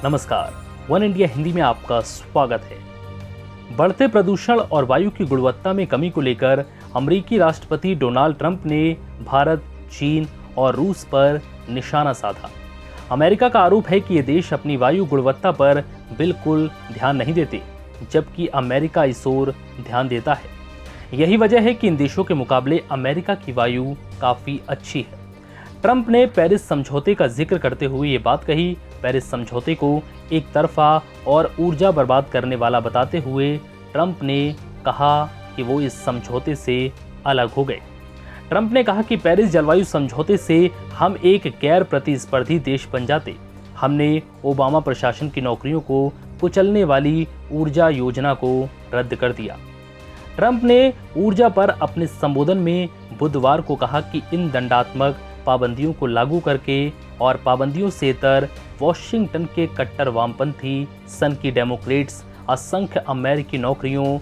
नमस्कार, one India Hindi में आपका स्वागत है। बढ़ते प्रदूषण और वायु की गुणवत्ता में कमी को लेकर अमेरिकी राष्ट्रपति डोनाल्ड ट्रंप ने भारत, चीन और रूस पर निशाना साधा। अमेरिका का आरोप है कि ये देश अपनी वायु गुणवत्ता पर बिल्कुल ध्यान नहीं देते, जबकि अमेरिका इस ओर ध्यान देता है। यही वजह है कि इन देशों के मुकाबले अमेरिका की वायु काफ़ी अच्छी है। ट्रंप ने पेरिस समझौते का जिक्र करते हुए ये बात कही। पेरिस समझौते को एक तरफा और ऊर्जा बर्बाद करने वाला बताते हुए ट्रंप ने कहा कि वो इस समझौते से अलग हो गए। ट्रंप ने कहा कि पेरिस जलवायु समझौते से हम एक गैर प्रतिस्पर्धी देश बन जाते। हमने ओबामा प्रशासन की नौकरियों को कुचलने वाली ऊर्जा योजना को रद्द कर दिया। ट्रंप ने ऊर्जा पर अपने संबोधन में बुधवार को कहा कि इन दंडात्मक पाबंदियों को लागू करके और पाबंदियों से इतर वॉशिंगटन के कट्टर वामपंथी सन की डेमोक्रेट्स असंख्य अमेरिकी नौकरियों,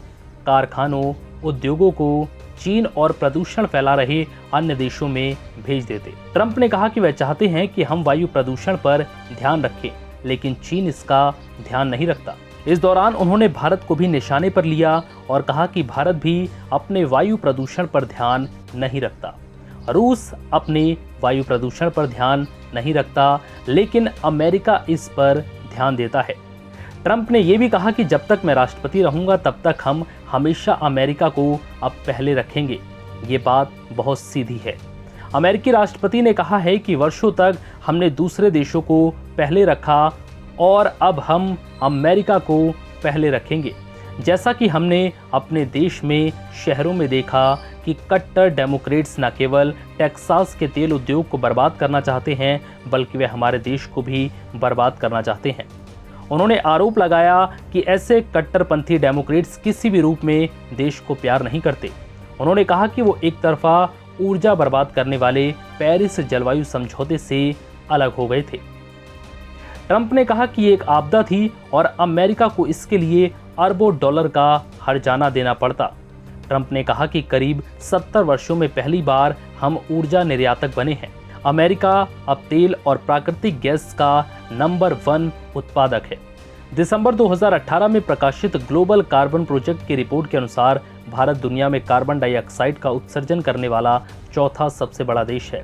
कारखानों, उद्योगों को चीन और प्रदूषण फैला रहे अन्य देशों में भेज देते। ट्रंप ने कहा कि वह चाहते हैं कि हम वायु प्रदूषण पर ध्यान रखें, लेकिन चीन इसका ध्यान नहीं रखता। इस दौरान उन्होंने भारत को भी निशाने पर लिया और कहा कि भारत भी अपने वायु प्रदूषण पर ध्यान नहीं रखता। रूस अपने वायु प्रदूषण पर ध्यान नहीं रखता, लेकिन अमेरिका इस पर ध्यान देता है। ट्रंप ने यह भी कहा कि जब तक मैं राष्ट्रपति रहूंगा तब तक हम हमेशा अमेरिका को अब पहले रखेंगे। ये बात बहुत सीधी है। अमेरिकी राष्ट्रपति ने कहा है कि वर्षों तक हमने दूसरे देशों को पहले रखा और अब हम अमेरिका को पहले रखेंगे। जैसा कि हमने अपने देश में शहरों में देखा कि कट्टर डेमोक्रेट्स न केवल टेक्सास के तेल उद्योग को बर्बाद करना चाहते हैं, बल्कि वे हमारे देश को भी बर्बाद करना चाहते हैं। उन्होंने आरोप लगाया कि ऐसे कट्टरपंथी डेमोक्रेट्स किसी भी रूप में देश को प्यार नहीं करते। उन्होंने कहा कि वो एक तरफा ऊर्जा बर्बाद करने वाले पेरिस जलवायु समझौते से अलग हो गए थे। ट्रंप ने कहा कि ये एक आपदा थी और अमेरिका को इसके लिए अरबों डॉलर का हर्जाना देना पड़ता। ट्रंप ने कहा कि करीब 70 वर्षों में पहली बार हम ऊर्जा निर्यातक बने हैं। अमेरिका अब तेल और प्राकृतिक गैस का नंबर 1 उत्पादक है। दिसंबर 2018 में प्रकाशित ग्लोबल कार्बन प्रोजेक्ट की रिपोर्ट के अनुसार भारत दुनिया में कार्बन डाइऑक्साइड का उत्सर्जन करने वाला चौथा सबसे बड़ा देश है।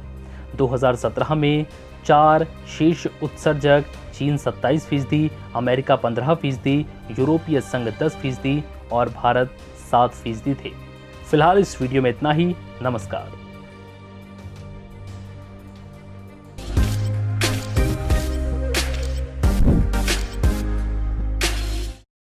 2017 में 4 शीर्ष उत्सर्जक चीन 27%, अमेरिका 15%, यूरोपीय संघ 10% और भारत 7% थे। फिलहाल इस वीडियो में इतना ही। नमस्कार।